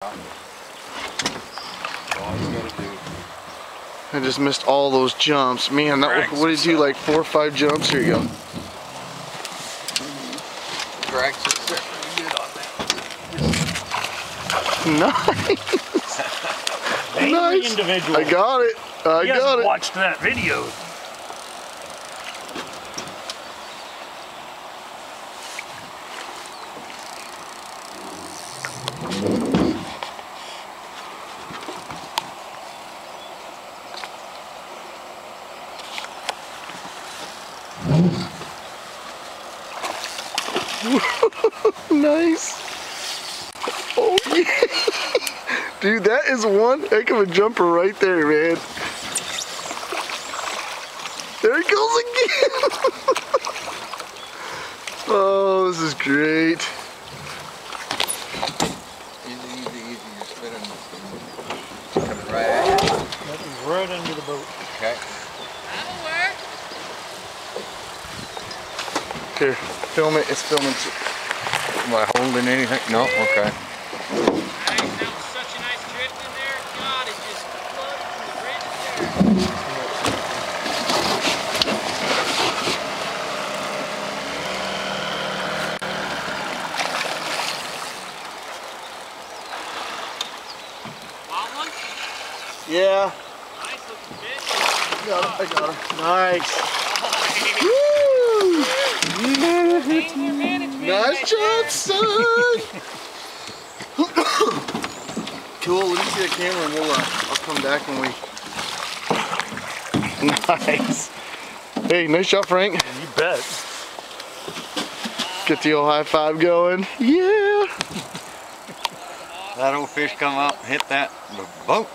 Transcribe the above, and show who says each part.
Speaker 1: I just missed all those jumps. Man, that what did you do, like 4 or 5 jumps? Here you go.
Speaker 2: Drag set pretty good on
Speaker 1: that. Nice.
Speaker 3: Angry
Speaker 1: Nice.
Speaker 3: individual.
Speaker 1: I got it. I got it.
Speaker 3: Watched that video.
Speaker 1: Nice. Oh yeah. Dude, that is one heck of a jumper right there, man. There he goes again. Oh, this is great.
Speaker 2: Easy. You're spinning this thing. Coming right at you.
Speaker 3: That is right under the boat.
Speaker 2: Okay.
Speaker 4: That'll work.
Speaker 1: Here, film it. It's filming.
Speaker 2: Am I holding anything? No? Okay.
Speaker 4: Nice. That was such a nice drift in there. God, it just floated from the bridge there. Wild one?
Speaker 1: Yeah.
Speaker 4: Nice looking fish.
Speaker 1: I got him. Nice.
Speaker 4: Angler management.
Speaker 1: Nice job, son. Cool. Let me see the camera, and I'll come back when we. Nice. Hey, nice shot, Frank.
Speaker 3: You bet.
Speaker 1: Get the old high five going. Yeah.
Speaker 2: That old fish come up, hit that the boat.